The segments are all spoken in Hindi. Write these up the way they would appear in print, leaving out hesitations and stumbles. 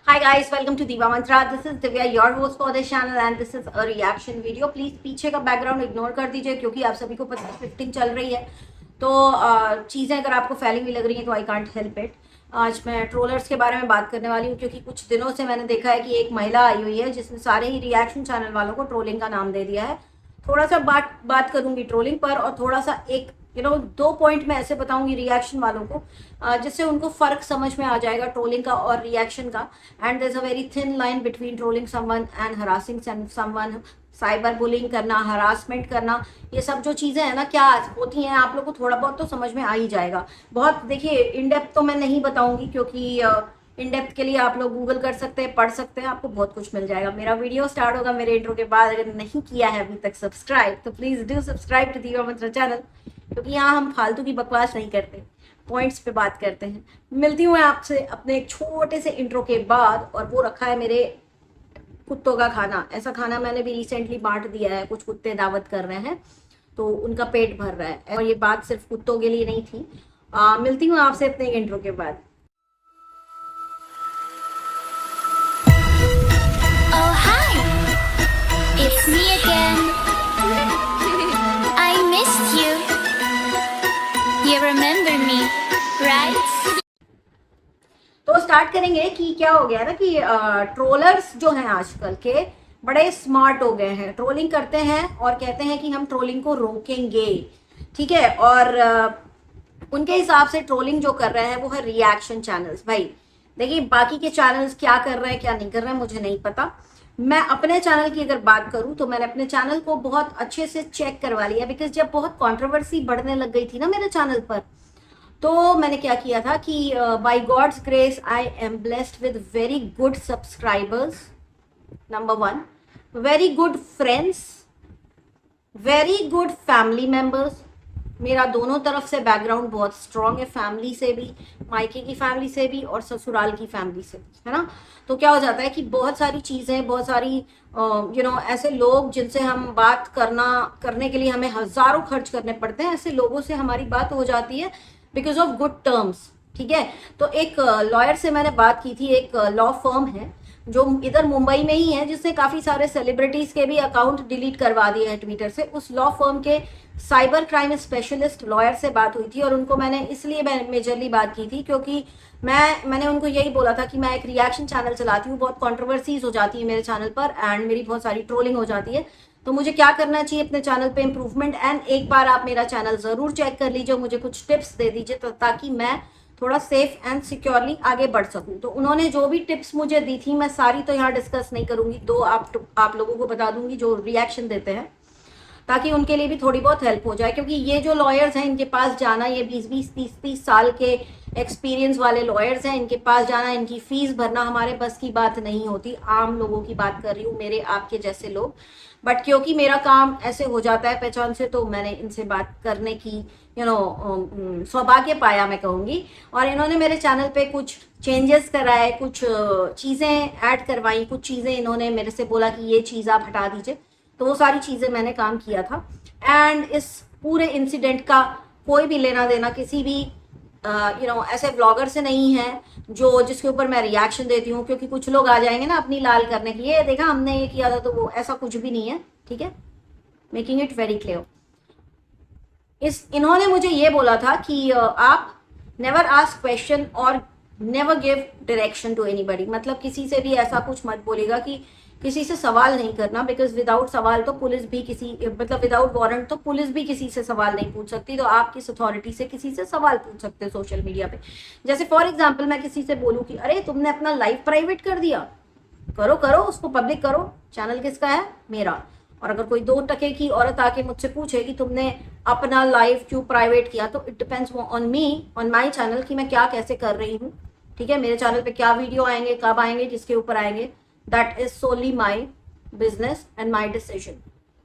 Hi guys, welcome to Diva Mantra. This is Divya, your host for this channel and this is a reaction video. Please पीछे का बैकग्राउंड इग्नोर कर दीजिए क्योंकि आप सभी को पता है शिफ्टिंग चल रही है, तो चीज़ें अगर आपको फैली हुई लग रही हैं तो आई कांट हेल्प इट। आज मैं ट्रोलर्स के बारे में बात करने वाली हूँ क्योंकि कुछ दिनों से मैंने देखा है कि एक महिला आई हुई है जिसने सारे ही रिएक्शन चैनल वालों को ट्रोलिंग का नाम दे दिया है। थोड़ा सा बात करूंगी ट्रोलिंग पर और थोड़ा सा एक दो पॉइंट मैं ऐसे बताऊंगी रिएक्शन वालों को जिससे उनको फर्क समझ में आ जाएगा ट्रोलिंग का और रिएक्शन का। And there is a very thin line between trolling someone and harassing someone. Cyber bullying करना, हरासमेंट करना, ये सब जो चीज़ें हैं ना क्या होती हैं आप लोग को थोड़ा बहुत तो समझ में आ ही जाएगा। बहुत देखिए इन डेप्थ तो मैं नहीं बताऊंगी क्योंकि इन डेप्थ के लिए आप लोग गूगल कर सकते हैं, पढ़ सकते हैं, आपको बहुत कुछ मिल जाएगा। मेरा वीडियो स्टार्ट होगा मेरे इंट्रो के बाद। अगर नहीं किया है अभी तक सब्सक्राइब तो please do subscribe to Divya Mantra channel, क्योंकि यहाँ हम फालतू की बकवास नहीं करते, पॉइंट्स पे बात करते हैं। मिलती हूँ मैं आपसे अपने एक छोटे से इंट्रो के बाद, और वो रखा है मेरे कुत्तों का खाना। ऐसा खाना मैंने भी रिसेंटली बांट दिया है, कुछ कुत्ते दावत कर रहे हैं तो उनका पेट भर रहा है, और ये बात सिर्फ कुत्तों के लिए नहीं थी। मिलती हूँ आपसे अपने इंट्रो के बाद। Oh hi, it's me again. I missed you. You remember me, right? तो स्टार्ट करेंगे कि क्या हो गया ना कि ट्रोलर्स जो हैं आजकल के बड़े स्मार्ट हो गए हैं। ट्रोलिंग करते हैं और कहते हैं कि हम ट्रोलिंग को रोकेंगे, ठीक है। और उनके हिसाब से ट्रोलिंग जो कर रहे हैं वो है रिएक्शन चैनल्स। भाई देखिए बाकी के चैनल्स क्या कर रहे हैं क्या नहीं कर रहे हैं मुझे नहीं पता। मैं अपने चैनल की अगर बात करूं तो मैंने अपने चैनल को बहुत अच्छे से चेक करवा लिया, बिकॉज जब बहुत कंट्रोवर्सी बढ़ने लग गई थी ना मेरे चैनल पर, तो मैंने क्या किया था कि by God's grace I am blessed with very good subscribers, number one, very good friends, very good family members. मेरा दोनों तरफ से बैकग्राउंड बहुत स्ट्रांग है, फैमिली से भी, मायके की फैमिली से भी और ससुराल की फैमिली से भी, है ना। तो क्या हो जाता है कि बहुत सारी चीज़ें, बहुत सारी ऐसे लोग जिनसे हम बात करने के लिए हमें हज़ारों खर्च करने पड़ते हैं, ऐसे लोगों से हमारी बात हो जाती है बिकॉज ऑफ गुड टर्म्स, ठीक है। तो एक लॉयर से मैंने बात की थी, एक लॉ फर्म है जो इधर मुंबई में ही है, जिसने काफ़ी सारे सेलिब्रिटीज़ के भी अकाउंट डिलीट करवा दिए हैं ट्विटर से। उस लॉ फर्म के साइबर क्राइम स्पेशलिस्ट लॉयर से बात हुई थी, और उनको मैंने इसलिए मेजरली बात की थी क्योंकि मैंने उनको यही बोला था कि मैं एक रिएक्शन चैनल चलाती हूँ, बहुत कंट्रोवर्सीज हो जाती है मेरे चैनल पर एंड मेरी बहुत सारी ट्रोलिंग हो जाती है, तो मुझे क्या करना चाहिए अपने चैनल पे इम्प्रूवमेंट। एंड एक बार आप मेरा चैनल ज़रूर चेक कर लीजिए, मुझे कुछ टिप्स दे दीजिए ताकि मैं थोड़ा सेफ एंड सिक्योरली आगे बढ़ सकूं। तो उन्होंने जो भी टिप्स मुझे दी थी, मैं सारी तो यहाँ डिस्कस नहीं करूंगी, दो आप लोगों को बता दूंगी जो रिएक्शन देते हैं, ताकि उनके लिए भी थोड़ी बहुत हेल्प हो जाए। क्योंकि ये जो लॉयर्स हैं इनके पास जाना, ये 20-20, 30-30 साल के एक्सपीरियंस वाले लॉयर्स हैं, इनके पास जाना, इनकी फीस भरना हमारे बस की बात नहीं होती। आम लोगों की बात कर रही हूँ, मेरे आपके जैसे लोग। बट क्योंकि मेरा काम ऐसे हो जाता है पहचान से, तो मैंने इनसे बात करने की सौभाग्य पाया मैं कहूँगी। और इन्होंने मेरे चैनल पे कुछ चेंजेस कराए, कुछ चीज़ें ऐड करवाई, कुछ चीज़ें इन्होंने मेरे से बोला कि ये चीज़ आप हटा दीजिए, तो वो सारी चीज़ें मैंने काम किया था। एंड इस पूरे इंसिडेंट का कोई भी लेना देना किसी भी ऐसे ब्लॉगर से नहीं है जिसके ऊपर मैं रिएक्शन देती हूँ। क्योंकि कुछ लोग आ जाएंगे ना अपनी लाल करने के लिए, देखा हमने ये किया था, तो वो ऐसा कुछ भी नहीं है, ठीक है। Making it very clear. इन्होंने मुझे ये बोला था कि आप नेवर आस्क क्वेश्चन और never give direction to anybody, मतलब किसी से भी ऐसा कुछ मत बोलेगा कि किसी से सवाल नहीं करना, बिकॉज विदाउट सवाल तो पुलिस भी विदाउट वारंट तो पुलिस भी किसी से सवाल नहीं पूछ सकती। तो आप किस अथॉरिटी से किसी से सवाल पूछ सकते हो सोशल मीडिया पे। जैसे फॉर एग्जाम्पल मैं किसी से बोलूँ कि अरे तुमने अपना लाइव प्राइवेट कर दिया, करो करो उसको पब्लिक करो, चैनल किसका है? मेरा। और अगर कोई 2 टके की औरत आके मुझसे पूछे कि तुमने अपना लाइव क्यों प्राइवेट किया, तो it depends on me, on my channel, कि मैं क्या कैसे कर रही हूँ, ठीक है। मेरे चैनल पे क्या वीडियो आएंगे, कब आएंगे, जिसके ऊपर आएंगे, that is solely my business and my decision,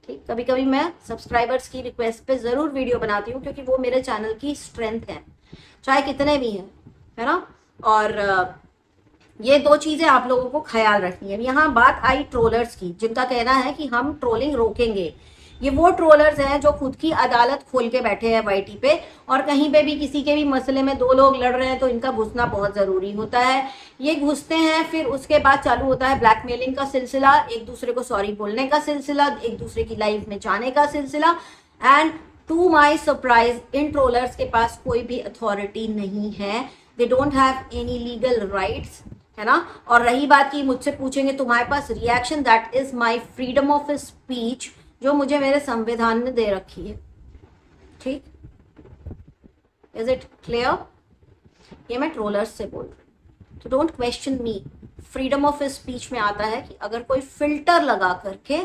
ठीक। कभी कभी मैं सब्सक्राइबर्स की रिक्वेस्ट पे ज़रूर वीडियो बनाती हूँ क्योंकि वो मेरे चैनल की स्ट्रेंथ है, चाहे कितने भी हैं, है ना। और ये 2 चीज़ें आप लोगों को ख्याल रखनी है। यहाँ बात आई ट्रोलर्स की, जिनका कहना है कि हम ट्रोलिंग रोकेंगे। ये वो ट्रोलर्स हैं जो खुद की अदालत खोल के बैठे हैं वाईटी पे, और कहीं पे भी किसी के भी मसले में दो लोग लड़ रहे हैं तो इनका घुसना बहुत जरूरी होता है। ये घुसते हैं, फिर उसके बाद चालू होता है ब्लैकमेलिंग का सिलसिला, एक दूसरे को सॉरी बोलने का सिलसिला, एक दूसरे की लाइफ में जाने का सिलसिला। एंड टू माई सरप्राइज इन ट्रोलर्स के पास कोई भी अथॉरिटी नहीं है, they don't have any legal rights, है ना। और रही बात की मुझसे पूछेंगे तुम्हारे पास reaction, that is my freedom of speech जो मुझे मेरे संविधान ने दे रखी है। ठीक, इज इट क्लियर? ये मैं ट्रोलर्स से बोल रही हूँ, तो don't question me. Freedom of speech में आता है कि अगर कोई फिल्टर लगा करके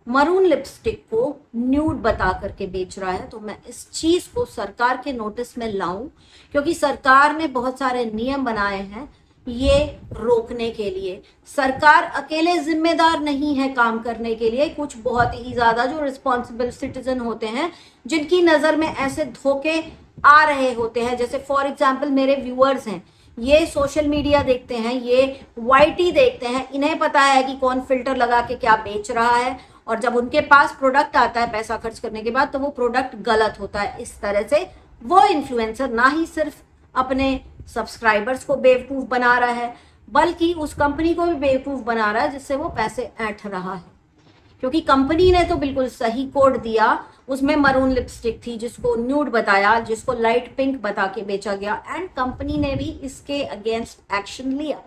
मरून लिपस्टिक को न्यूड बता करके बेच रहा है तो मैं इस चीज को सरकार के नोटिस में लाऊं, क्योंकि सरकार ने बहुत सारे नियम बनाए हैं ये रोकने के लिए। सरकार अकेले जिम्मेदार नहीं है काम करने के लिए, कुछ बहुत ही ज्यादा जो रिस्पॉन्सिबल सिटीजन होते हैं जिनकी नजर में ऐसे धोखे आ रहे होते हैं, जैसे फॉर एग्जाम्पल मेरे व्यूअर्स हैं, ये सोशल मीडिया देखते हैं, ये वाईटी देखते हैं, इन्हें पता है कि कौन फिल्टर लगा के क्या बेच रहा है, और जब उनके पास प्रोडक्ट आता है पैसा खर्च करने के बाद तो वो प्रोडक्ट गलत होता है। इस तरह से वो इन्फ्लुएंसर ना ही सिर्फ अपने सब्सक्राइबर्स को बेवकूफ बना रहा है बल्कि उस कंपनी को भी बेवकूफ बना रहा है जिससे वो पैसे ऐंठ रहा है, क्योंकि कंपनी ने तो बिल्कुल सही कोड दिया, उसमें मरून लिपस्टिक थी जिसको न्यूड बताया, जिसको लाइट पिंक बता के बेचा गया, एंड कंपनी ने भी इसके अगेंस्ट एक्शन लिया।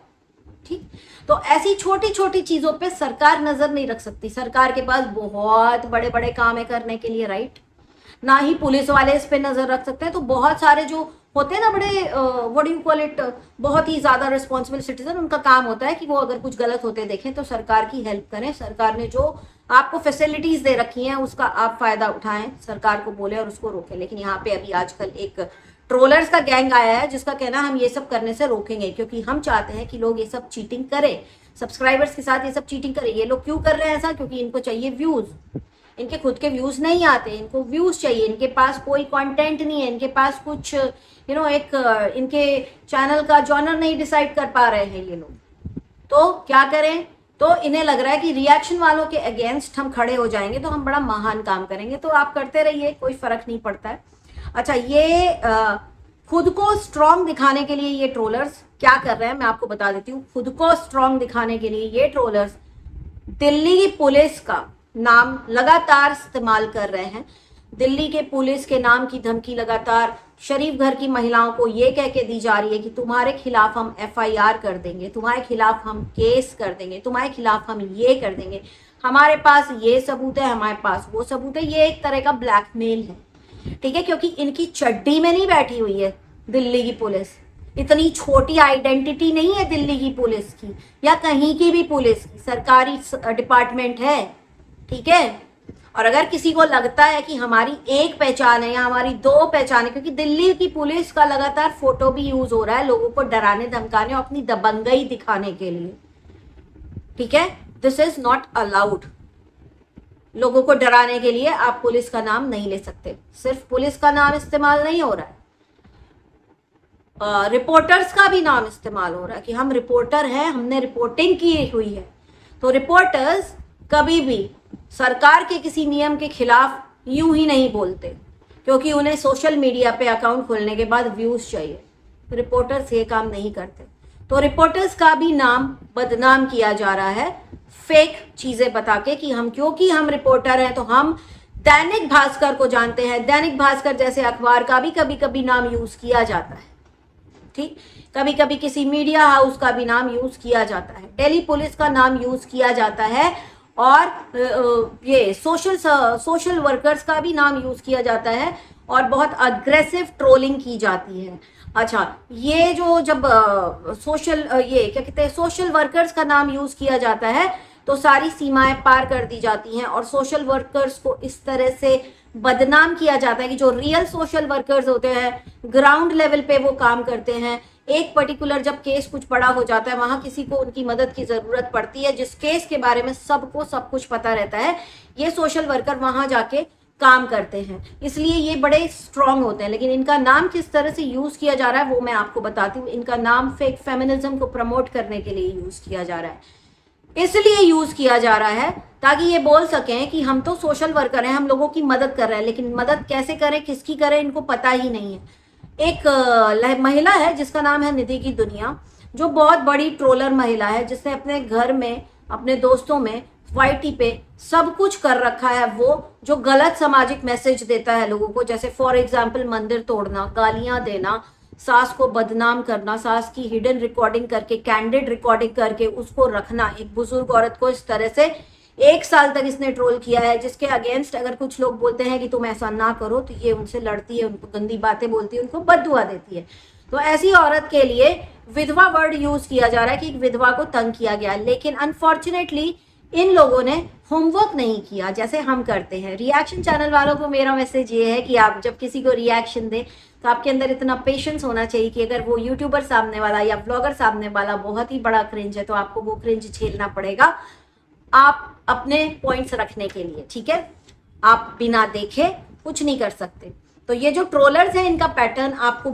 ठीक, तो ऐसी छोटी छोटी चीजों पे सरकार नजर नहीं रख सकती। सरकार के पास बहुत बड़े बड़े काम है करने के लिए, राइट। ना ही पुलिस वाले इस पे नजर रख सकते हैं। तो बहुत सारे जो होते हैं ना बड़े what do you call it, बहुत ही ज्यादा रिस्पॉन्सिबल सिटीजन, उनका काम होता है कि वो अगर कुछ गलत होते देखें तो सरकार की हेल्प करें। सरकार ने जो आपको फैसिलिटीज दे रखी हैं उसका आप फायदा उठाएं, सरकार को बोले और उसको रोकें। लेकिन यहाँ पे अभी आजकल एक ट्रोलर्स का गैंग आया है जिसका कहना हम ये सब करने से रोकेंगे, क्योंकि हम चाहते हैं कि लोग ये सब चीटिंग करें, सब्सक्राइबर्स के साथ ये सब चीटिंग करें। ये लोग क्यों कर रहे हैं ऐसा? क्योंकि इनको चाहिए व्यूज। इनके खुद के व्यूज नहीं आते, इनको व्यूज चाहिए। इनके पास कोई कंटेंट नहीं है, इनके पास कुछ एक इनके चैनल का जॉनर नहीं डिसाइड कर पा रहे हैं ये लोग। तो क्या करें? तो इन्हें लग रहा है कि रिएक्शन वालों के अगेंस्ट हम खड़े हो जाएंगे तो हम बड़ा महान काम करेंगे। तो आप करते रहिए, कोई फर्क नहीं पड़ता है। अच्छा, ये खुद को स्ट्रांग दिखाने के लिए ये ट्रोलर्स क्या कर रहे हैं मैं आपको बता देती हूँ। खुद को स्ट्रांग दिखाने के लिए ये ट्रोलर्स दिल्ली की पुलिस का नाम लगातार इस्तेमाल कर रहे हैं। दिल्ली के पुलिस के नाम की धमकी लगातार शरीफ घर की महिलाओं को ये कह के दी जा रही है कि तुम्हारे खिलाफ हम FIR कर देंगे, तुम्हारे खिलाफ हम केस कर देंगे, तुम्हारे खिलाफ हम ये कर देंगे, हमारे पास ये सबूत है, हमारे पास वो सबूत है। ये एक तरह का ब्लैकमेल है, ठीक है, क्योंकि इनकी चड्डी में नहीं बैठी हुई है दिल्ली की पुलिस। इतनी छोटी आइडेंटिटी नहीं है दिल्ली की पुलिस की या कहीं की भी पुलिस की, सरकारी डिपार्टमेंट है, ठीक है। और अगर किसी को लगता है कि हमारी एक पहचान है या हमारी दो पहचान है, क्योंकि दिल्ली की पुलिस का लगातार फोटो भी यूज हो रहा है लोगों को डराने धमकाने और अपनी दबंगई दिखाने के लिए, ठीक है। This is not allowed. लोगों को डराने के लिए आप पुलिस का नाम नहीं ले सकते। सिर्फ पुलिस का नाम इस्तेमाल नहीं हो रहा है, रिपोर्टर्स का भी नाम इस्तेमाल हो रहा है कि हम रिपोर्टर हैं, हमने रिपोर्टिंग की हुई है। तो रिपोर्टर्स कभी भी सरकार के किसी नियम के खिलाफ यूं ही नहीं बोलते, क्योंकि उन्हें सोशल मीडिया पे अकाउंट खोलने के बाद व्यूज चाहिए। रिपोर्टर्स ये काम नहीं करते। तो रिपोर्टर्स का भी नाम बदनाम किया जा रहा है फेक चीजें बता के कि हम, क्योंकि हम रिपोर्टर हैं तो हम दैनिक भास्कर को जानते हैं। दैनिक भास्कर जैसे अखबार का भी कभी कभी नाम यूज किया जाता है, ठीक। कभी कभी किसी मीडिया हाउस का भी नाम यूज किया जाता है, दिल्ली पुलिस का नाम यूज किया जाता है, और ये सोशल वर्कर्स का भी नाम यूज किया जाता है, और बहुत अग्रेसिव ट्रोलिंग की जाती है। अच्छा, ये जो जब ये क्या कहते हैं, सोशल वर्कर्स का नाम यूज किया जाता है तो सारी सीमाएं पार कर दी जाती हैं, और सोशल वर्कर्स को इस तरह से बदनाम किया जाता है कि जो रियल सोशल वर्कर्स होते हैं, ग्राउंड लेवल पे वो काम करते हैं, एक पर्टिकुलर जब केस कुछ बड़ा हो जाता है, वहां किसी को उनकी मदद की जरूरत पड़ती है, जिस केस के बारे में सबको सब कुछ पता रहता है, ये सोशल वर्कर वहां जाके काम करते हैं, इसलिए ये बड़े स्ट्रांग होते हैं। लेकिन इनका नाम किस तरह से यूज किया जा रहा है वो मैं आपको बताती हूँ। इनका नाम फेक फेमिनिज्म को प्रमोट करने के लिए यूज किया जा रहा है। इसलिए यूज किया जा रहा है ताकि ये बोल सकें कि हम तो सोशल वर्कर हैं, हम लोगों की मदद कर रहे हैं, लेकिन मदद कैसे करें, किसकी करें, इनको पता ही नहीं है। एक महिला है जिसका नाम है निधि की दुनिया, जो बहुत बड़ी ट्रोलर महिला है, जिसने अपने घर में, अपने दोस्तों में, वाईटी पे सब कुछ कर रखा है। वो जो गलत सामाजिक मैसेज देता है लोगों को, जैसे फॉर एग्जाम्पल मंदिर तोड़ना, गालियां देना, सास को बदनाम करना, सास की हिडन रिकॉर्डिंग करके, कैंडिड रिकॉर्डिंग करके उसको रखना, एक बुजुर्ग औरत को इस तरह से 1 साल तक इसने ट्रोल किया है, जिसके अगेंस्ट अगर कुछ लोग बोलते हैं कि तुम ऐसा ना करो तो ये उनसे लड़ती है, उनको गंदी बातें बोलती है, उनको बददुआ देती है। तो ऐसी औरत के लिए विधवा वर्ड यूज किया जा रहा है कि एक विधवा को तंग किया गया, लेकिन अनफॉर्चुनेटली इन लोगों ने होमवर्क नहीं किया जैसे हम करते हैं। रिएक्शन चैनल वालों को मेरा मैसेज ये है कि आप जब किसी को रिएक्शन दें तो आपके अंदर इतना पेशेंस होना चाहिए कि अगर वो यूट्यूबर सामने वाला या ब्लॉगर सामने वाला बहुत ही बड़ा क्रिंज है तो आपको वो क्रिंज झेलना पड़ेगा, आप अपने पॉइंट्स रखने के लिए, ठीक है। आप बिना देखे कुछ नहीं कर सकते। तो ये जो ट्रोलर्स हैं, इनका पैटर्न आपको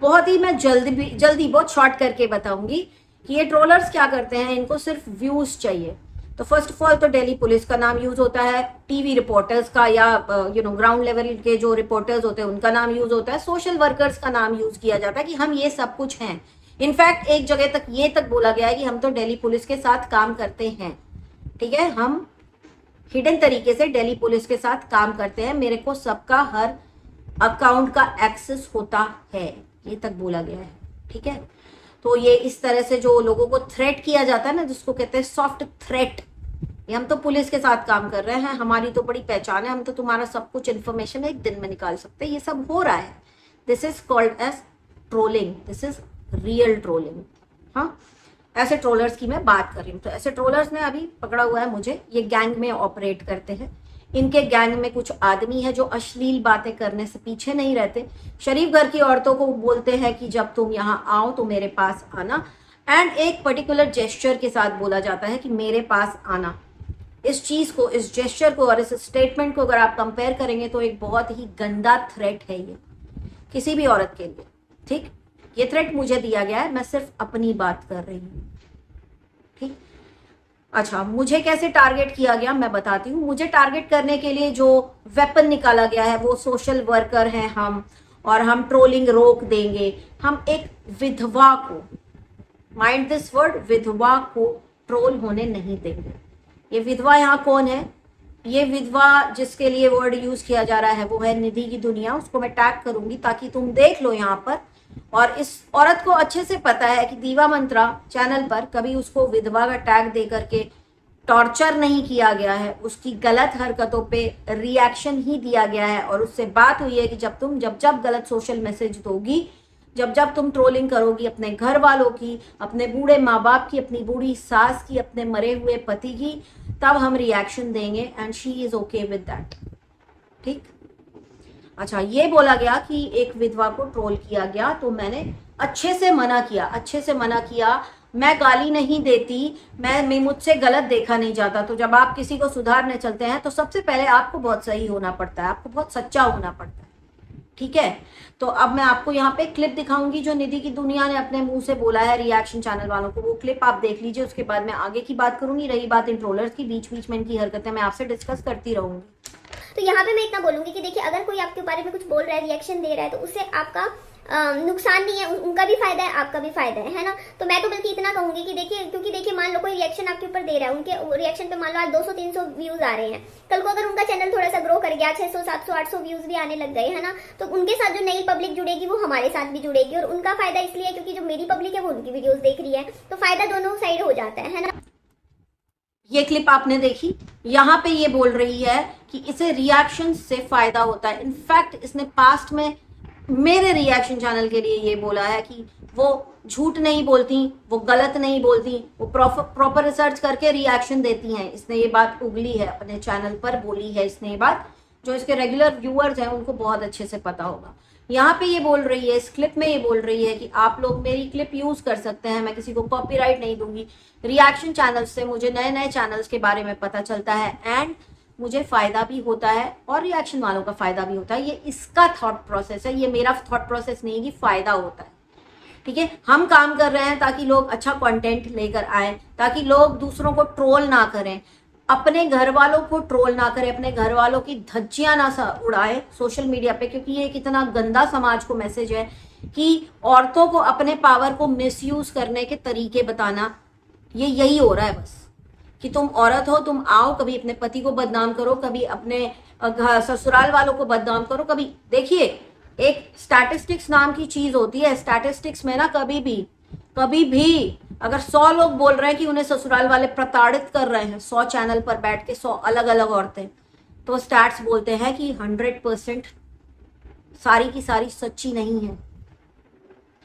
बहुत ही मैं जल्दी बहुत शॉर्ट करके बताऊंगी कि ये ट्रोलर्स क्या करते हैं। इनको सिर्फ व्यूज चाहिए। तो फर्स्ट ऑफ ऑल तो दिल्ली पुलिस का नाम यूज होता है, टीवी रिपोर्टर्स का या ग्राउंड लेवल के जो रिपोर्टर्स होते हैं उनका नाम यूज होता है, सोशल वर्कर्स का नाम यूज किया जाता है कि हम ये सब कुछ हैं। इनफैक्ट एक जगह तक ये तक बोला गया है कि हम तो दिल्ली पुलिस के साथ काम करते हैं, ठीक है, हम हिडन तरीके से दिल्ली पुलिस के साथ काम करते हैं, मेरे को सबका हर अकाउंट का एक्सेस होता है, ये तक बोला गया है, ठीक है। तो ये इस तरह से जो लोगों को थ्रेट किया जाता है ना, जिसको कहते हैं सॉफ्ट थ्रेट, ये हम तो पुलिस के साथ काम कर रहे हैं, हमारी तो बड़ी पहचान है, हम तो तुम्हारा सब कुछ इन्फॉर्मेशन एक दिन में निकाल सकते हैं, ये सब हो रहा है। This is called as trolling, this is real trolling. हाँ, ऐसे ट्रोलर्स की मैं बात कर रही हूँ। तो ऐसे ट्रोलर्स ने अभी पकड़ा हुआ है मुझे, ये गैंग में ऑपरेट करते हैं। इनके गैंग में कुछ आदमी है जो अश्लील बातें करने से पीछे नहीं रहते, शरीफ घर की औरतों को बोलते हैं कि जब तुम यहाँ आओ तो मेरे पास आना, एंड एक पर्टिकुलर जेस्चर के साथ बोला जाता है कि मेरे पास आना। इस चीज को, इस जेस्चर को और इस स्टेटमेंट को अगर आप कंपेयर करेंगे तो एक बहुत ही गंदा थ्रेट है ये किसी भी औरत के लिए, ठीक। ये थ्रेट मुझे दिया गया है, मैं सिर्फ अपनी बात कर रही हूँ, ठीक। अच्छा, मुझे कैसे टारगेट किया गया मैं बताती हूँ। मुझे टारगेट करने के लिए जो वेपन निकाला गया है वो सोशल वर्कर हैं हम, और हम ट्रोलिंग रोक देंगे। हम एक विधवा को, माइंड दिस वर्ड, विधवा को ट्रोल होने नहीं देंगे। ये विधवा यहाँ कौन है? ये विधवा जिसके लिए वर्ड यूज किया जा रहा है वो है निधि की दुनिया। उसको मैं टैग करूंगी ताकि तुम देख लो यहाँ पर। और इस औरत को अच्छे से पता है कि दीवा मंत्रा चैनल पर कभी उसको विधवा का टैग दे करके टॉर्चर नहीं किया गया है, उसकी गलत हरकतों पे रिएक्शन ही दिया गया है। और उससे बात हुई है कि जब गलत सोशल मैसेज दोगी, जब तुम ट्रोलिंग करोगी अपने घर वालों की, अपने बूढ़े माँ बाप की, अपनी बूढ़ी सास की, अपने मरे हुए पति की, तब हम रिएक्शन देंगे, and she is okay with that, ठीक। अच्छा, ये बोला गया कि एक विधवा को ट्रोल किया गया, तो मैंने अच्छे से मना किया। मैं गाली नहीं देती, मैं मुझसे गलत देखा नहीं जाता। तो जब आप किसी को सुधारने चलते हैं तो सबसे पहले आपको बहुत सही होना पड़ता है, आपको बहुत सच्चा होना पड़ता है, ठीक है। तो अब मैं आपको यहाँ पे क्लिप दिखाऊंगी जो निधि की दुनिया ने अपने मुंह से बोला है रिएक्शन चैनल वालों को। वो क्लिप आप देख लीजिए, उसके बाद मैं आगे की बात करूंगी। रही बात इन ट्रोलर्स की, बीच बीच में इनकी हरकतें मैं आपसे डिस्कस करती रहूंगी। तो यहाँ पे मैं इतना बोलूंगी कि देखिए, अगर कोई आपके बारे में कुछ बोल रहा है, रिएक्शन दे रहा है, तो उससे आपका नुकसान नहीं है, उनका भी फायदा है, आपका भी फायदा है ना। तो मैं तो बल्कि इतना कहूंगी कि देखिए, क्योंकि देखिए मान लो कोई रिएक्शन आपके ऊपर दे रहा है, उनके रिएक्शन पे मान लो आज 200-300 व्यूज आ रहे हैं, कल को अगर उनका चैनल थोड़ा सा ग्रो कर गया, 600, 700, 800 व्यूज भी आने लग गए, है ना, तो उनके साथ जो नई पब्लिक जुड़ेगी वो हमारे साथ भी जुड़ेगी। और उनका फायदा इसलिए है क्योंकि जो मेरी पब्लिक है वो उनकी वीडियोज देख रही है, तो फायदा दोनों साइड हो जाता है ना। ये क्लिप आपने देखी, यहाँ पे ये बोल रही है कि इसे रिएक्शन से फायदा होता है। इनफैक्ट इसने पास्ट में मेरे रिएक्शन चैनल के लिए ये बोला है कि वो झूठ नहीं बोलती, वो गलत नहीं बोलती, वो प्रॉपर रिसर्च करके रिएक्शन देती हैं। इसने ये बात उगली है, अपने चैनल पर बोली है इसने ये बात। जो इसके रेगुलर व्यूअर्स हैं उनको बहुत अच्छे से पता होगा। यहाँ पे ये बोल रही है, इस क्लिप में ये बोल रही है कि आप लोग मेरी क्लिप यूज कर सकते हैं, मैं किसी को कॉपीराइट नहीं दूंगी। रिएक्शन चैनल से मुझे नए नए चैनल्स के बारे में पता चलता है, एंड मुझे फायदा भी होता है और रिएक्शन वालों का फायदा भी होता है। ये इसका थॉट प्रोसेस है, ये मेरा थॉट प्रोसेस नहीं है कि फायदा होता है, ठीक है, हम काम कर रहे हैं ताकि लोग अच्छा कंटेंट लेकर आए, ताकि लोग दूसरों को ट्रोल ना करें, अपने घर वालों को ट्रोल ना करें, अपने घर वालों की धज्जियां ना उड़ाए सोशल मीडिया पे, क्योंकि ये कितना गंदा समाज को मैसेज है कि औरतों को अपने पावर को मिसयूज करने के तरीके बताना। ये यही हो रहा है बस, कि तुम औरत हो, तुम आओ, कभी अपने पति को बदनाम करो, कभी अपने ससुराल वालों को बदनाम करो। कभी देखिए, एक स्टैटिस्टिक्स नाम की चीज होती है, स्टैटिस्टिक्स में ना कभी भी अगर 100 लोग बोल रहे हैं कि उन्हें ससुराल वाले प्रताड़ित कर रहे हैं, 100 चैनल पर बैठ के 100 अलग अलग औरतें, तो स्टैट्स बोलते हैं कि 100% सारी की सारी सच्ची नहीं है।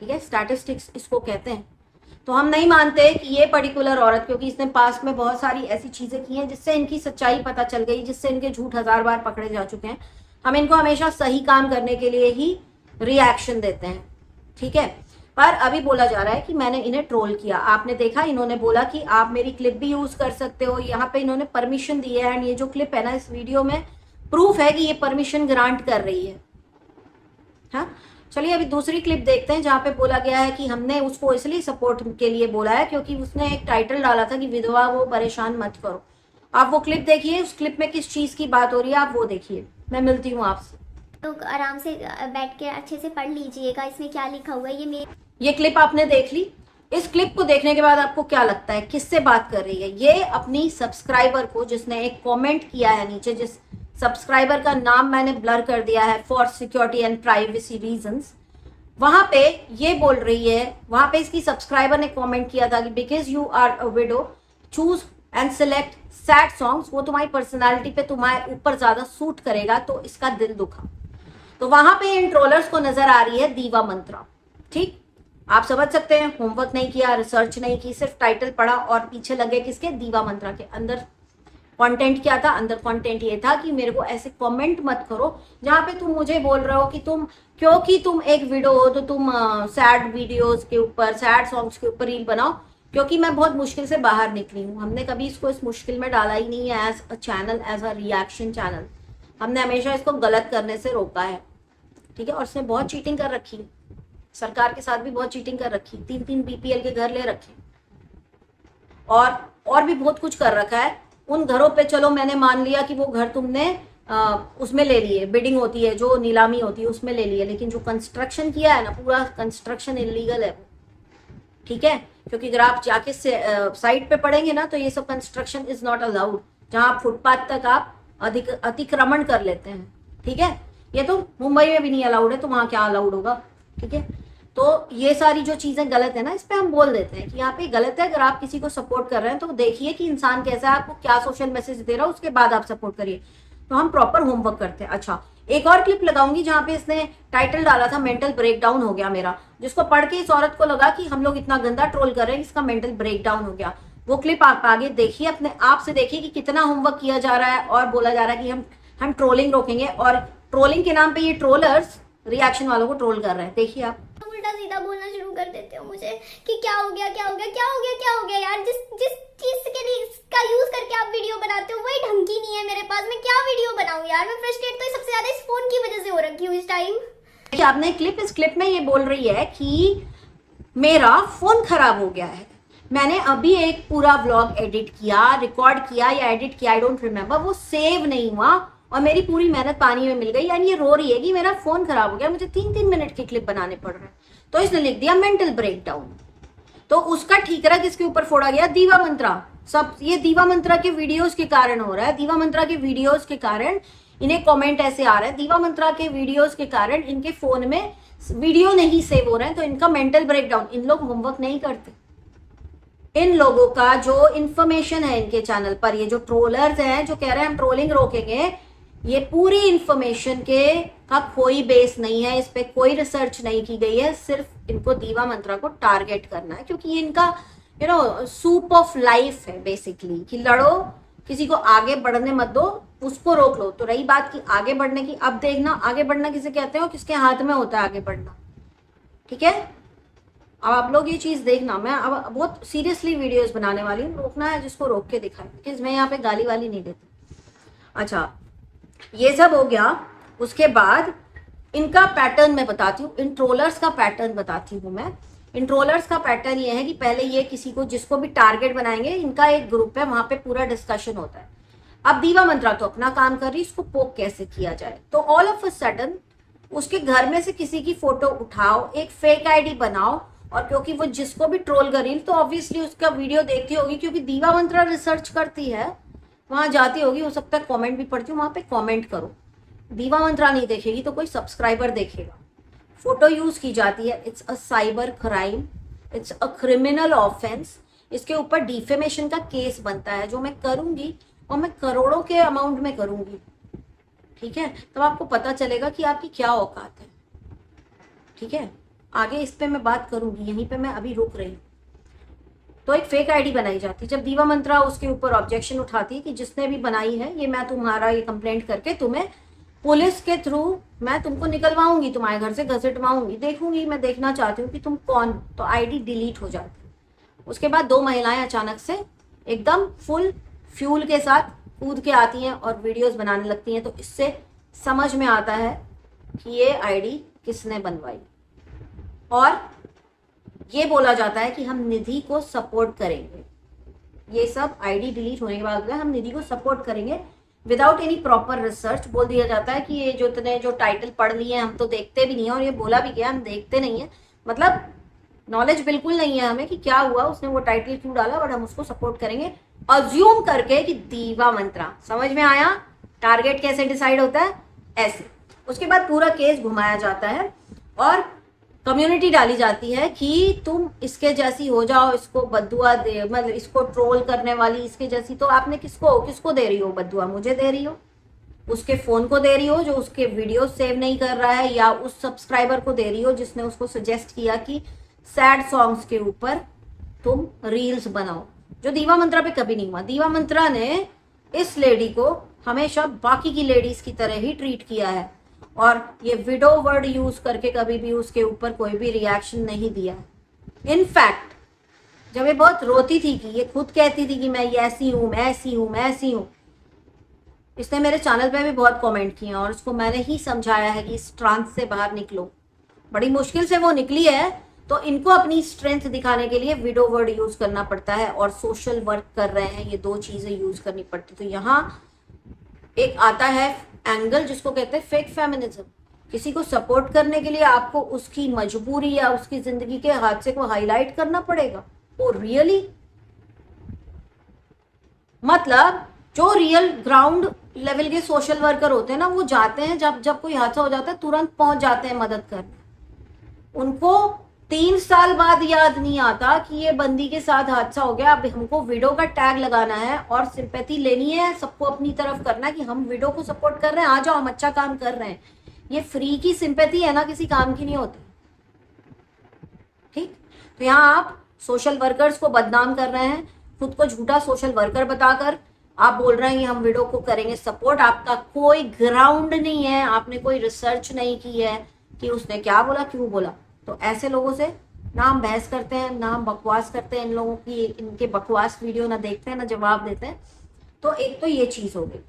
ठीक है, स्टैटिस्टिक्स इसको कहते हैं। तो हम नहीं मानते कि ये पर्टिकुलर औरत, क्योंकि इसने पास्ट में बहुत सारी ऐसी चीजें की हैं जिससे इनकी सच्चाई पता चल गई, जिससे इनके झूठ 1000 बार पकड़े जा चुके हैं, हम इनको हमेशा सही काम करने के लिए ही रिएक्शन देते हैं। ठीक है, पर अभी बोला जा रहा है कि मैंने इन्हें ट्रोल किया। आपने देखा, इन्होंने बोला कि आप मेरी क्लिप भी यूज कर सकते हो, यहाँ पे इन्होंने परमिशन दी है, एंड ये जो क्लिप है ना, इस वीडियो में प्रूफ है कि ये परमिशन ग्रांट कर रही है। हाँ, चलिए अभी दूसरी क्लिप देखते हैं, जहाँ पे बोला गया है कि हमने उसको इसलिए सपोर्ट के लिए बोला है क्योंकि उसने एक टाइटल डाला था कि विधवा को परेशान मत करो। आप वो क्लिप देखिए, उस क्लिप में किस चीज की बात हो रही है आप वो देखिए। मैं मिलती हूँ आपसे। तो आराम से बैठ के अच्छे से पढ़ लीजिएगा इसमें क्या लिखा हुआ है। ये क्लिप आपने देख ली। इस क्लिप को देखने के बाद आपको क्या लगता है, किससे बात कर रही है? ये अपनी सब्सक्राइबर को, जिसने एक कमेंट किया है नीचे, जिस सब्सक्राइबर का नाम मैंने ब्लर कर दिया है for security and privacy reasons, वहां पे ये बोल रही है, वहां पे इसकी सब्सक्राइबर ने कमेंट किया था कि because you are a widow choose and select sad songs, वो तुम्हारी पर्सनालिटी पे, तुम्हारे ऊपर ज्यादा सूट करेगा, तो इसका दिल दुखा। तो वहां पे इन ट्रोलर्स को नजर आ रही है दीवा मंत्रा। ठीक, आप समझ सकते हैं, होमवर्क नहीं किया, रिसर्च नहीं की, सिर्फ टाइटल पढ़ा और पीछे लगे किसके, दीवा मंत्रा के। अंदर कंटेंट क्या था? अंदर कंटेंट ये था कि मेरे को ऐसे कमेंट मत करो जहां पे तुम मुझे बोल रहे हो कि तुम, क्योंकि तुम एक वीडियो हो तो तुम सैड वीडियोस के ऊपर, सैड सॉन्ग्स के ऊपर रील बनाओ, क्योंकि मैं बहुत मुश्किल से बाहर निकली हूँ। हमने कभी इसको इस मुश्किल में डाला ही नहीं है as a channel, as a reaction channel. हमने हमेशा इसको गलत करने से रोका है। ठीक है, और इसने बहुत चीटिंग कर रखी है, सरकार के साथ भी बहुत चीटिंग कर रखी, 3-3 BPL के घर ले रखे, और भी बहुत कुछ कर रखा है। उन घरों पे चलो मैंने मान लिया कि वो घर तुमने उसमें ले लिए, बिडिंग होती है जो नीलामी होती है उसमें ले लिए, लेकिन जो कंस्ट्रक्शन किया है ना, पूरा कंस्ट्रक्शन इलीगल है। ठीक है, क्योंकि अगर आप जाके साइट पे पढ़ेंगे ना तो ये सब कंस्ट्रक्शन इज नॉट अलाउड, जहां आप फुटपाथ तक आप अतिक्रमण कर लेते हैं। ठीक है, ये तो मुंबई में भी नहीं अलाउड है, तो वहां क्या अलाउड होगा? ठीक है, तो ये सारी जो चीजें गलत है ना, इस पे हम बोल देते हैं कि यहाँ पे गलत है। अगर आप किसी को सपोर्ट कर रहे हैं तो देखिए कि इंसान कैसा है, आपको क्या सोशल मैसेज दे रहा है, उसके बाद आप सपोर्ट करिए। तो हम प्रॉपर होमवर्क करते हैं। अच्छा, एक और क्लिप लगाऊंगी जहाँ पे इसने टाइटल डाला था मेंटल ब्रेकडाउन हो गया मेरा, जिसको पढ़ के इस औरत को लगा कि हम लोग इतना गंदा ट्रोल कर रहे हैं, इसका मेंटल ब्रेकडाउन हो गया। वो क्लिप आप आगे देखिए, अपने आप से देखिए कि कितना होमवर्क किया जा रहा है और बोला जा रहा है कि हम ट्रोलिंग रोकेंगे, और ट्रोलिंग के नाम पे ये ट्रोलर्स रिएक्शन वालों को ट्रोल कर रहे हैं। देखिए आप उल्टा सीधा बोलना शुरू कर देते हो मुझे कि क्या हो गया, क्या हो गया, क्या हो गया, क्या हो गया यार। जिस चीज के लिए इसका यूज करके आप वीडियो बनाते हो वही ढंग की नहीं है मेरे पास, मैं क्या वीडियो बनाऊं यार। मैं फ्रस्ट्रेट तो सबसे ज्यादा इस फोन की वजह से हो रखी हूँ इस टाइम। देखिए आपने क्लिप, इस क्लिप में ये बोल रही है कि मेरा फोन खराब हो गया है। मैंने अभी एक पूरा व्लॉग एडिट किया, रिकॉर्ड किया या एडिट किया, आई डोंट रिमेम्बर, वो सेव नहीं हुआ और मेरी पूरी मेहनत पानी में मिल गई। यानी ये रो रही है कि मेरा फोन खराब हो गया, मुझे 3-3 मिनट की क्लिप बनाने पड़ रहे हैं। तो इसने लिख दिया मेंटल ब्रेकडाउन। तो उसका ठीकरा किसके ऊपर फोड़ा गया? दीवा मंत्रा। सब ये दीवा मंत्रा के वीडियोस के कारण हो रहा है। दीवा मंत्रा के वीडियोस के कारण इन्हें कमेंट ऐसे आ रहे हैं, दीवा मंत्रा के वीडियोस के कारण इनके फोन में वीडियो नहीं सेव हो रहे हैं, तो इनका मेंटल ब्रेकडाउन। इन लोग होमवर्क नहीं करते। इन लोगों का जो इन्फॉर्मेशन है इनके चैनल पर, ये जो ट्रोलर्स हैं जो कह रहे हैं हम ट्रोलिंग रोकेंगे, ये पूरी इंफॉर्मेशन का कोई बेस नहीं है, इस पे कोई रिसर्च नहीं की गई है। सिर्फ इनको दीवा मंत्रा को टारगेट करना है, क्योंकि ये इनका सूप ऑफ लाइफ है बेसिकली, कि लड़ो, किसी को आगे बढ़ने मत दो, उसको रोक लो। तो रही बात कि आगे बढ़ने की, अब देखना आगे बढ़ना किसे कहते हो, किसके हाथ में होता है आगे बढ़ना। ठीक है, अब आप लोग ये चीज देखना, मैं अब बहुत सीरियसली वीडियोस बनाने वाली हूँ। रोकना है जिसको रोक के दिखाए, क्योंकि मैं यहाँ पे गाली वाली नहीं देती। अच्छा, ये सब हो गया। उसके बाद इनका पैटर्न मैं बताती हूँ, इन ट्रोलर्स का पैटर्न बताती हूँ मैं। इन ट्रोलर्स का पैटर्न ये है कि पहले ये किसी को जिसको भी टारगेट बनाएंगे, इनका एक ग्रुप है, वहां पे पूरा डिस्कशन होता है। अब दीवा मंत्रा तो अपना काम कर रही, इसको पोक कैसे किया जाए। तो ऑल ऑफ अ सडन उसके घर में से किसी की फोटो उठाओ, एक फेक आईडी बनाओ, और क्योंकि वो जिसको भी ट्रोल कर रही तो ऑब्वियसली उसका वीडियो देखती होगी, क्योंकि दीवा मंत्रा रिसर्च करती है, वहां जाती होगी, हो सकता है कमेंट भी पढ़ती हूँ, वहां पे कमेंट करो। दीवा मंत्रा नहीं देखेगी तो कोई सब्सक्राइबर देखेगा। फोटो यूज की जाती है, it's a cyber crime, it's a criminal offence. इसके ऊपर डिफेमेशन का केस बनता है, जो मैं करूंगी, और मैं करोड़ों के अमाउंट में करूंगी, ठीक है। तब आपको पता चलेगा कि आपकी क्या औकात है, ठीक है। आगे इस पे मैं बात करूंगी, यहीं पे मैं अभी रुक रही हूँ। तो एक फेक आईडी बनाई जाती, जब दीवा मंत्रा उसके ऊपर ऑब्जेक्शन उठाती कि जिसने भी बनाई है ये, मैं तुम्हारा ये कंप्लेंट करके तुम्हें पुलिस के थ्रू मैं तुमको निकलवाऊंगी, तुम्हारे घर से घसीटवाऊंगी, देखूंगी, मैं देखना चाहती हूँ कि तुम कौन। तो आईडी डिलीट हो जाती। उसके बाद दो महिलाएं अचानक से एकदम फुल फ्यूल के साथ कूद के आती हैं और वीडियोस बनाने लगती हैं। तो इससे समझ में आता है कि ये आईडी किसने बनवाई, और ये बोला जाता है कि हम निधि को सपोर्ट करेंगे। ये सब आईडी डिलीट होने के बाद हम निधि को सपोर्ट करेंगे विदाउट एनी प्रॉपर रिसर्च। बोल दिया जाता है कि ये जो इतने जो टाइटल पढ़ लिए हैं हम तो देखते भी नहीं है, और ये बोला भी गया हम देखते नहीं है, मतलब नॉलेज बिल्कुल नहीं है हमें कि क्या हुआ, उसने वो टाइटल क्यों डाला, बट हम उसको सपोर्ट करेंगे अज्यूम करके कि दीवा मंत्रा। समझ में आया टारगेट कैसे डिसाइड होता है, ऐसे। उसके बाद पूरा केस घुमाया जाता है और कम्युनिटी डाली जाती है कि तुम इसके जैसी हो जाओ, इसको बद्दुआ दे, मतलब इसको ट्रोल करने वाली इसके जैसी। तो आपने किसको दे रही हो बद्दुआ? मुझे दे रही हो, उसके फोन को दे रही हो जो उसके वीडियो सेव नहीं कर रहा है, या उस सब्सक्राइबर को दे रही हो जिसने उसको सजेस्ट किया कि सैड सॉन्ग्स के ऊपर तुम रील्स बनाओ, जो दीवा मंत्रा पे कभी नहीं हुआ। दीवा मंत्रा ने इस लेडी को हमेशा बाकी की लेडीज की तरह ही ट्रीट किया है, और ये विडो वर्ड यूज करके कभी भी उसके ऊपर कोई भी रिएक्शन नहीं दिया। इनफैक्ट जब ये बहुत रोती थी, कि ये खुद कहती थी कि मैं ये ऐसी हूं, मैं ऐसी हूं, मैं ऐसी हूं, इसने मेरे चैनल पे भी बहुत कमेंट किए और उसको मैंने ही समझाया है कि इस ट्रांस से बाहर निकलो। बड़ी मुश्किल से वो निकली है। तो इनको अपनी स्ट्रेंथ दिखाने के लिए विडो वर्ड यूज करना पड़ता है, और सोशल वर्क कर रहे हैं, ये दो चीजें यूज करनी पड़ती। तो यहाँ एक आता है एंगल जिसको कहते हैं फेक फेमिनिज्म। किसी को सपोर्ट करने के लिए आपको उसकी मजबूरी या उसकी जिंदगी के हादसे को हाईलाइट करना पड़ेगा। Oh really? मतलब जो रियल ग्राउंड लेवल के सोशल वर्कर होते हैं ना, वो जाते हैं जब कोई हादसा हो जाता है तुरंत पहुंच जाते हैं मदद करने। उनको 3 साल बाद याद नहीं आता कि ये बंदी के साथ हादसा हो गया, अब हमको विडो का टैग लगाना है और सिंपैथी लेनी है, सबको अपनी तरफ करना है कि हम विडो को सपोर्ट कर रहे हैं, आ जाओ हम अच्छा काम कर रहे हैं। ये फ्री की सिंपैथी है ना, किसी काम की नहीं होती, ठीक। तो यहाँ आप सोशल वर्कर्स को बदनाम कर रहे हैं, खुद को झूठा सोशल वर्कर बताकर आप बोल रहे हैं कि हम विडो को करेंगे सपोर्ट। आपका कोई ग्राउंड नहीं है, आपने कोई रिसर्च नहीं की है कि उसने क्या बोला, क्यों बोला। तो ऐसे लोगों से ना हम बहस करते हैं, ना हम बकवास करते हैं, इन लोगों की इनके बकवास वीडियो ना देखते हैं ना जवाब देते हैं। तो एक तो ये चीज हो गई।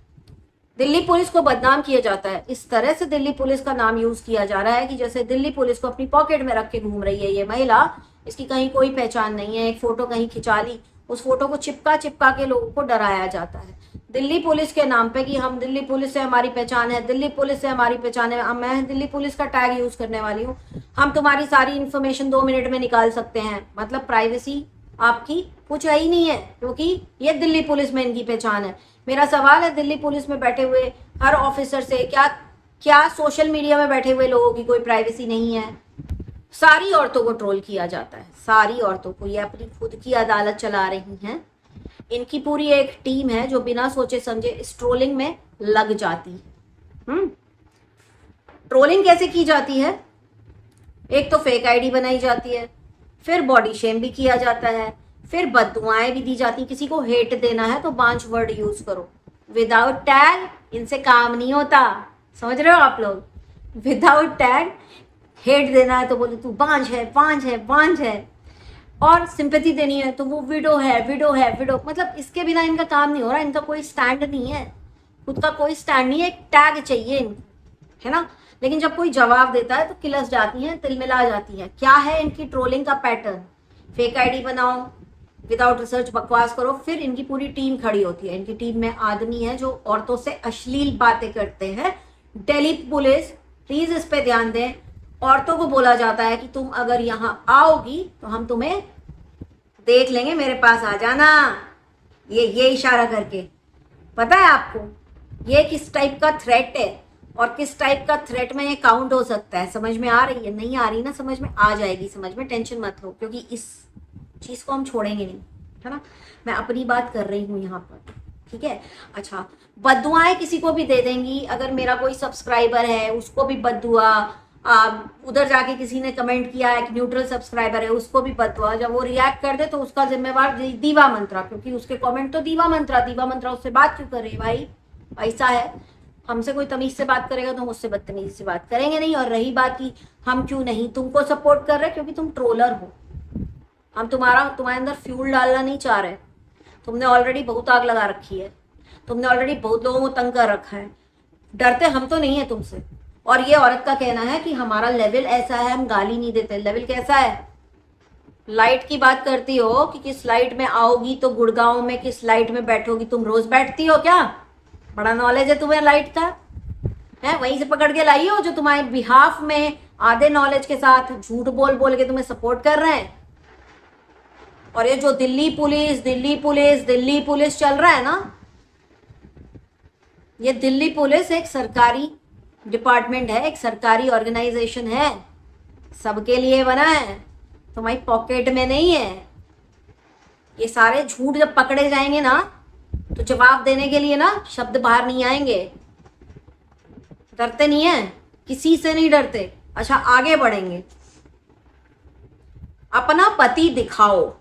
दिल्ली पुलिस को बदनाम किया जाता है, इस तरह से दिल्ली पुलिस का नाम यूज किया जा रहा है कि जैसे दिल्ली पुलिस को अपनी पॉकेट में रख के घूम रही है ये महिला, इसकी कहीं कोई पहचान नहीं है। एक फोटो कहीं खिंचा ली, उस फोटो को चिपका के लोगों को डराया जाता है दिल्ली पुलिस के नाम पे कि हम दिल्ली पुलिस से हमारी पहचान है, दिल्ली पुलिस से हमारी पहचान है, मैं दिल्ली पुलिस का टैग यूज करने वाली हूँ, हम तुम्हारी सारी इन्फॉर्मेशन 2 मिनट में निकाल सकते हैं। मतलब प्राइवेसी आपकी कुछ है ही नहीं है, क्योंकि ये दिल्ली पुलिस में इनकी पहचान है। मेरा सवाल है, दिल्ली पुलिस में बैठे हुए हर ऑफिसर से क्या सोशल मीडिया में बैठे हुए लोगों की कोई प्राइवेसी नहीं है? सारी औरतों को ट्रोल किया जाता है, सारी औरतों को। ये अपनी खुद की अदालत चला रही हैं, इनकी पूरी एक टीम है जो बिना सोचे समझे इस ट्रोलिंग में लग जाती है। ट्रोलिंग कैसे की जाती है? एक तो फेक आईडी बनाई जाती है, फिर बॉडी शेम भी किया जाता है, फिर बददुआएं भी दी जाती। किसी को हेट देना है तो बांझ वर्ड यूज करो, विदाउट टैग इनसे काम नहीं होता। समझ रहे हो आप लोग? विदाउट टैग हेट देना है तो बोले तू बांझ है, बांझ है, बांझ है, और सिंपैथी देनी है तो वो विडो है, विडो है, विडो। मतलब इसके बिना इनका काम नहीं हो रहा, इनका कोई स्टैंड नहीं है, खुद का कोई स्टैंड नहीं है, एक टैग चाहिए इनको, है ना। लेकिन जब कोई जवाब देता है तो किलस जाती हैं, तिलमिला जाती हैं। क्या है इनकी ट्रोलिंग का पैटर्न? फेक आईडी बनाओ, विदाउट रिसर्च बकवास करो, फिर इनकी पूरी टीम खड़ी होती है। इनकी टीम में आदमी है जो औरतों से अश्लील बातें करते हैं। दिल्ली पुलिस प्लीज इस पे ध्यान दें। औरतों को बोला जाता है कि तुम अगर यहाँ आओगी तो हम तुम्हें देख लेंगे, मेरे पास आ जाना, ये इशारा करके। पता है आपको ये किस टाइप का थ्रेट है और किस टाइप का थ्रेट में ये काउंट हो सकता है? समझ में आ रही है? नहीं आ रही ना? समझ में आ जाएगी, समझ में, टेंशन मत लो, क्योंकि इस चीज को हम छोड़ेंगे नहीं, है ना। मैं अपनी बात कर रही हूँ यहाँ पर, ठीक है। अच्छा, बद्दुआएं किसी को भी दे देंगी। अगर मेरा कोई सब्सक्राइबर है उसको भी बद्दुआ, उधर जाके किसी ने कमेंट किया है कि न्यूट्रल सब्सक्राइबर है उसको भी बद्दुआ, जब वो रिएक्ट कर दे तो उसका जिम्मेवार दीवा मंत्रा, क्योंकि उसके कमेंट तो दीवा मंत्रा उससे बात क्यों कर रही है भाई? ऐसा है, हमसे कोई तमीज से बात करेगा तो हम उससे बदतमीजी से बात करेंगे नहीं। और रही बात की हम क्यों नहीं तुमको सपोर्ट कर रहे, क्योंकि तुम ट्रोलर हो। हम तुम्हारे अंदर फ्यूल डालना नहीं चाह रहे। तुमने ऑलरेडी बहुत आग लगा रखी है, तुमने ऑलरेडी बहुत लोगों को तंग कर रखा है। डरते हम तो नहीं है तुमसे। और ये औरत का कहना है कि हमारा लेवल ऐसा है, हम गाली नहीं देते। लेवल कैसा है? लाइट की बात करती हो कि किस लाइट में आओगी तो गुड़गांव में किस लाइट में बैठोगी। तुम रोज बैठती हो क्या? बड़ा नॉलेज है तुम्हें लाइट का, है? वहीं से पकड़ के लाई हो जो तुम्हारे बिहाफ में आधे नॉलेज के साथ झूठ बोल बोल के तुम्हें सपोर्ट कर रहे हैं। और ये जो दिल्ली पुलिस चल रहा है ना, ये दिल्ली पुलिस एक सरकारी डिपार्टमेंट है, एक सरकारी ऑर्गेनाइजेशन है, सबके लिए बना है, तुम्हारी पॉकेट में नहीं है। ये सारे झूठ जब पकड़े जाएंगे ना तो जवाब देने के लिए ना शब्द बाहर नहीं आएंगे। डरते नहीं है, किसी से नहीं डरते। अच्छा, आगे बढ़ेंगे। अपना पति दिखाओ।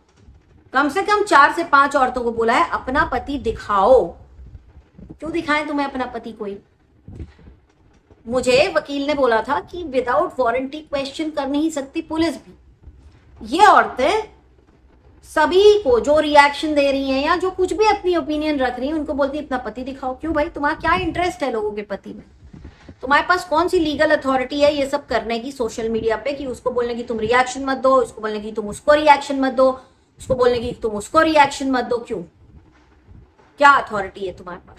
कम से कम 4 से 5 औरतों को बोला है अपना पति दिखाओ। क्यों दिखाएं तुम्हें अपना पति? कोई मुझे वकील ने बोला था कि विदाउट वारंटी क्वेश्चन कर नहीं सकती पुलिस भी। ये औरतें सभी को जो रिएक्शन दे रही हैं या जो कुछ भी अपनी ओपिनियन रख रही हैं उनको बोलती है अपना पति दिखाओ। क्यों भाई? तुम्हारा क्या इंटरेस्ट है लोगों के पति में? तुम्हारे पास कौन सी लीगल अथॉरिटी है ये सब करने की सोशल मीडिया पे, कि उसको बोलने की तुम रिएक्शन मत दो, उसको बोलने की तुम उसको रिएक्शन मत दो, उसको बोलने की तुम उसको रिएक्शन मत दो? क्यों? क्या अथॉरिटी है तुम्हारे पास?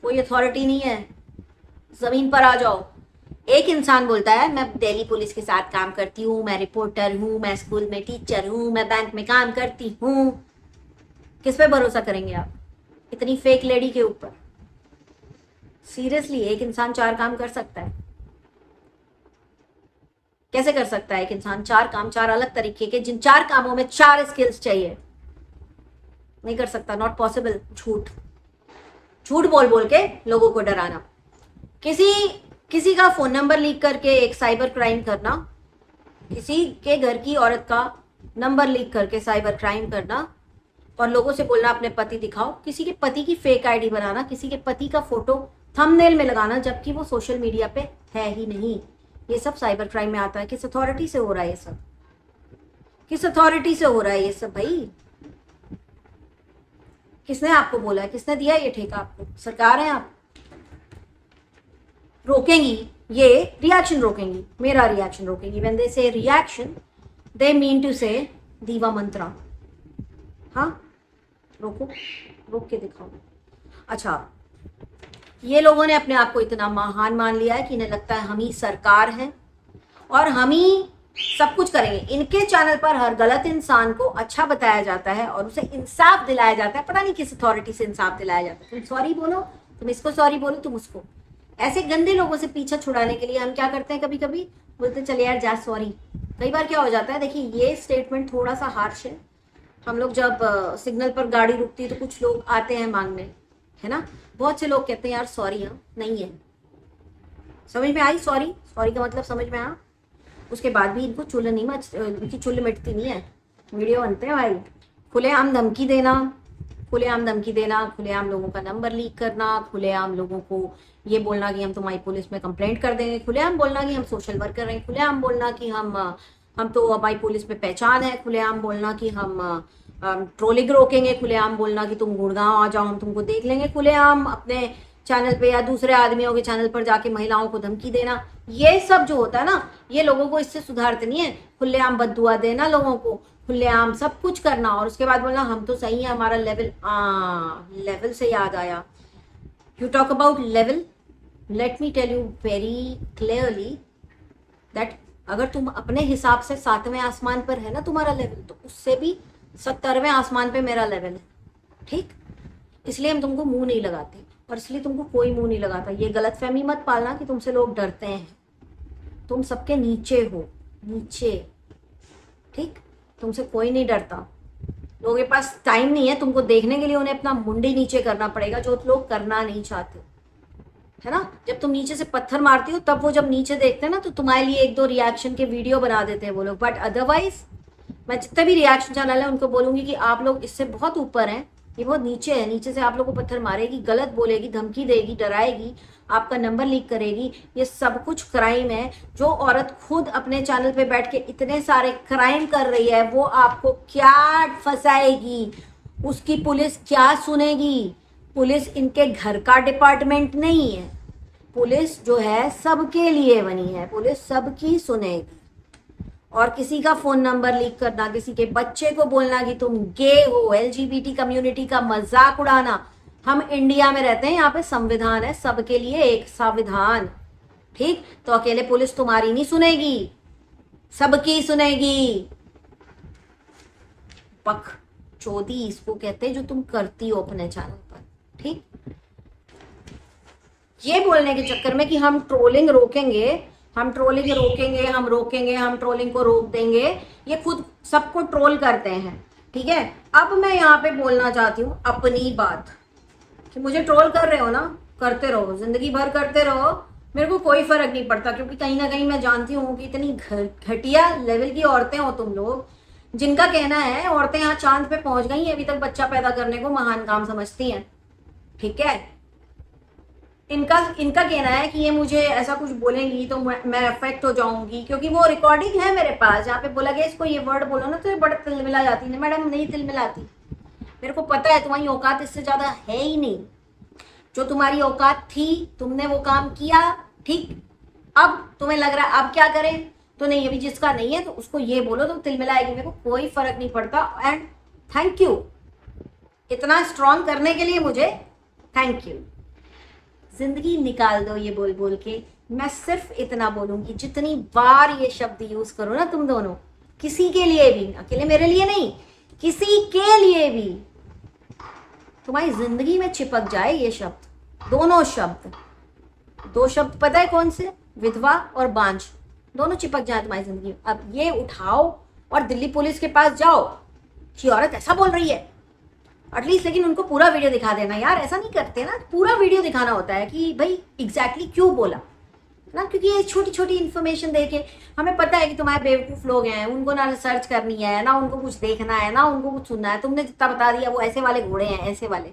कोई अथॉरिटी नहीं है। जमीन पर आ जाओ। एक इंसान बोलता है मैं दिल्ली पुलिस के साथ काम करती हूँ, मैं रिपोर्टर हूँ, मैं स्कूल में टीचर हूँ, मैं बैंक में काम करती हूँ। किस पे भरोसा करेंगे आप इतनी फेक लेडी के ऊपर? सीरियसली, एक इंसान 4 काम कर सकता है? कैसे कर सकता है एक इंसान 4 काम, 4 अलग तरीके के, जिन 4 कामों में 4 स्किल्स चाहिए? नहीं कर सकता, नॉट पॉसिबल। झूठ बोल बोल के लोगों को डराना, किसी का फोन नंबर लीक करके एक साइबर क्राइम करना, किसी के घर की औरत का नंबर लीक करके साइबर क्राइम करना और लोगों से बोलना अपने पति दिखाओ, किसी के पति की फेक आईडी बनाना, किसी के पति का फोटो थंबनेल में लगाना जबकि वो सोशल मीडिया पे है ही नहीं। ये सब साइबर क्राइम में आता है। किस अथॉरिटी से हो रहा है ये सब? किस अथॉरिटी से हो रहा है ये सब भाई? किसने आपको बोला है? किसने दिया ये ठेका आपको? सरकार है आप? रोकेंगी ये रिएक्शन, रोकेंगी मेरा रिएक्शन रोकेंगी। व्हेन दे से रिएक्शन दे मीन टू से दीवा मंत्रा। हाँ, रोको, रोक के दिखाओ। अच्छा, ये लोगों ने अपने आप को इतना महान मान लिया है कि इन्हें लगता है हम ही सरकार हैं और हम ही सब कुछ करेंगे। इनके चैनल पर हर गलत इंसान को अच्छा बताया जाता है और उसे इंसाफ दिलाया जाता है। पता नहीं किस अथॉरिटी से इंसाफ दिलाया जाता है। तुम सॉरी बोलो, तुम इसको सॉरी बोलो, तुम उसको। ऐसे गंदे लोगों से पीछा छुड़ाने के लिए हम क्या करते हैं, कभी कभी बोलते चले यार जा सॉरी। कई बार क्या हो जाता है, देखिए ये स्टेटमेंट थोड़ा सा हार्श है। हम लोग जब सिग्नल पर गाड़ी रुकती है तो कुछ लोग आते हैं मांगने, है ना। बहुत से लोग कहते हैं यार सॉरी, हाँ नहीं है। समझ में आई? सॉरी का मतलब समझ में आया? उसके बाद भी इनको इनकी चुल मिटती नहीं है। वीडियो बनते हैं भाई, खुलेआम धमकी देना, खुलेआम लोगों का नंबर लीक करना, खुलेआम लोगों को ये बोलना कि हम तुम्हारी पुलिस में कंप्लेंट कर देंगे, खुलेआम बोलना कि हम सोशल वर्कर हैं, खुलेआम बोलना कि हम तो हमारी पुलिस में पहचान है, खुलेआम बोलना कि हम ट्रोलिंग रोकेंगे, खुलेआम बोलना कि तुम गुड़गांव आ जाओ हम तुमको देख लेंगे, खुलेआम अपने चैनल पे या दूसरे आदमियों के चैनल पर जाके महिलाओं को धमकी देना, ये सब जो होता है ना, ये लोगों को इससे सुधारते नहीं है। खुलेआम बद्दुआ देना लोगों को, खुलेआम सब कुछ करना और उसके बाद बोलना हम तो सही है, हमारा लेवल। लेवल से याद आया, you talk about level, let me tell you very clearly that अगर तुम अपने हिसाब से 7वें आसमान पर है ना तुम्हारा लेवल, तो उससे भी 70वें आसमान पे मेरा लेवल है, ठीक। इसलिए हम तुमको मुंह नहीं लगाते और इसलिए तुमको कोई मुंह नहीं लगाता। ये गलतफहमी मत पालना कि तुमसे लोग डरते हैं, तुम सबके नीचे हो, नीचे, ठीक। तुमसे कोई नहीं डरता। लोगों के पास टाइम नहीं है तुमको देखने के लिए, उन्हें अपना मुंडी नीचे करना पड़ेगा, जो लोग करना नहीं चाहते, है ना। जब तुम नीचे से पत्थर मारती हो तब वो जब नीचे देखते हैं ना, तो तुम्हारे लिए 1-2 रिएक्शन के वीडियो बना देते हैं वो लोग, बट अदरवाइज मैं जितने भी रिएक्शन चैनल है उनको बोलूंगी कि आप लोग इससे बहुत ऊपर हैं, ये बहुत नीचे है। नीचे से आप लोग को पत्थर मारेगी, गलत बोलेगी, धमकी देगी, डराएगी, आपका नंबर लीक करेगी, ये सब कुछ क्राइम है। जो औरत खुद अपने चैनल पे बैठ के इतने सारे क्राइम कर रही है, वो आपको क्या फंसाएगी, उसकी पुलिस क्या सुनेगी। पुलिस इनके घर का डिपार्टमेंट नहीं है, पुलिस जो है सबके लिए बनी है, पुलिस सबकी सुनेगी। और किसी का फोन नंबर लीक करना, किसी के बच्चे को बोलना कि तुम गे हो, LGBT कम्युनिटी का मजाक उड़ाना। हम इंडिया में रहते हैं, यहाँ पे संविधान है, सबके लिए एक संविधान, ठीक। तो अकेले पुलिस तुम्हारी नहीं सुनेगी, सबकी सुनेगी। पख चोदी इसको कहते हैं जो तुम करती हो अपने चैनल पर, ठीक। ये बोलने के चक्कर में कि हम ट्रोलिंग रोकेंगे, हम ट्रोलिंग रोकेंगे, हम रोकेंगे, हम ट्रोलिंग को रोक देंगे, ये खुद सबको ट्रोल करते हैं, ठीक है। अब मैं यहाँ पे बोलना चाहती हूँ अपनी बात कि मुझे ट्रोल कर रहे हो ना, करते रहो, जिंदगी भर करते रहो, मेरे को कोई फर्क नहीं पड़ता। क्योंकि कहीं ना कहीं मैं जानती हूँ कि इतनी घटिया लेवल की औरतें हो तुम लोग, जिनका कहना है औरतें यहाँ चांद पे पहुंच गई हैं, अभी तक बच्चा पैदा करने को महान काम समझती हैं, ठीक है। इनका कहना है कि ये मुझे ऐसा कुछ बोलेंगी तो मैं अफेक्ट हो जाऊंगी, क्योंकि वो रिकॉर्डिंग है मेरे पास जहाँ पे बोला गया इसको ये वर्ड बोलो ना तो ये बड़ा तिलमिला जाती है। मैडम नहीं तिलमिलाती, मेरे को पता है तुम्हारी औकात इससे ज्यादा है ही नहीं। जो तुम्हारी औकात थी तुमने वो काम किया, ठीक। अब तुम्हें लग रहा है अब क्या करें, तो नहीं, अभी जिसका नहीं है तो उसको ये बोलो तो तिलमिलाएगी, मेरे को कोई फर्क नहीं पड़ता। एंड थैंक यू इतना स्ट्रॉन्ग करने के लिए, मुझे थैंक यू। जिंदगी निकाल दो ये बोल बोल के। मैं सिर्फ इतना बोलूंगी, जितनी बार ये शब्द यूज करो ना तुम दोनों, किसी के लिए भी, अकेले मेरे लिए नहीं, किसी के लिए भी, तुम्हारी जिंदगी में चिपक जाए ये शब्द, दोनों शब्द। 2 शब्द पता है कौन से, विधवा और बांझ, दोनों चिपक जाए तुम्हारी जिंदगी में। अब ये उठाओ और दिल्ली पुलिस के पास जाओ कि औरत ऐसा बोल रही है, एटलीस्ट, लेकिन उनको पूरा वीडियो दिखा देना यार। ऐसा नहीं करते ना, पूरा वीडियो दिखाना होता है कि भाई एग्जैक्टली क्यों बोला ना, क्योंकि ये छोटी छोटी इन्फॉर्मेशन देके हमें पता है कि तुम्हारे बेवकूफ लोग हैं, उनको ना रिसर्च करनी है, ना उनको कुछ देखना है, ना उनको कुछ सुनना है। तुमने जितना बता दिया वो ऐसे वाले घोड़े हैं, ऐसे वाले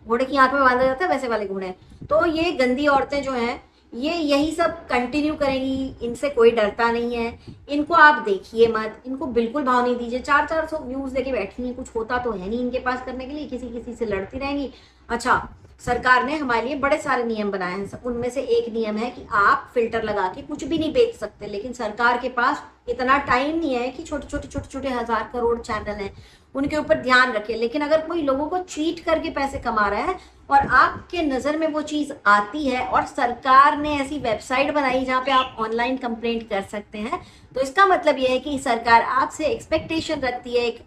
घोड़े की आंख में बांधा जाता है वैसे वाले घोड़े हैं। तो ये गंदी औरतें जो हैं ये यही सब कंटिन्यू करेंगी, इनसे कोई डरता नहीं है। इनको आप देखिए मत, इनको बिल्कुल भाव नहीं दीजिए। 400 व्यूज लेके बैठी हैं, कुछ होता तो है नहीं इनके पास करने के लिए, किसी किसी से लड़ती रहेंगी। अच्छा, सरकार ने हमारे लिए बड़े सारे नियम बनाए हैं, उनमें से एक नियम है कि आप फिल्टर लगा के कुछ भी नहीं बेच सकते। लेकिन सरकार के पास इतना टाइम नहीं है कि छोटे छोटे 1000 करोड़ चैनल हैं उनके ऊपर ध्यान रखे। लेकिन अगर कोई लोगों को चीट करके पैसे कमा रहा है और आपके नज़र में वो चीज़ आती है और सरकार ने ऐसी वेबसाइट बनाई जहाँ पे आप ऑनलाइन कंप्लेंट कर सकते हैं, तो इसका मतलब ये है कि सरकार आपसे एक्सपेक्टेशन रखती है एक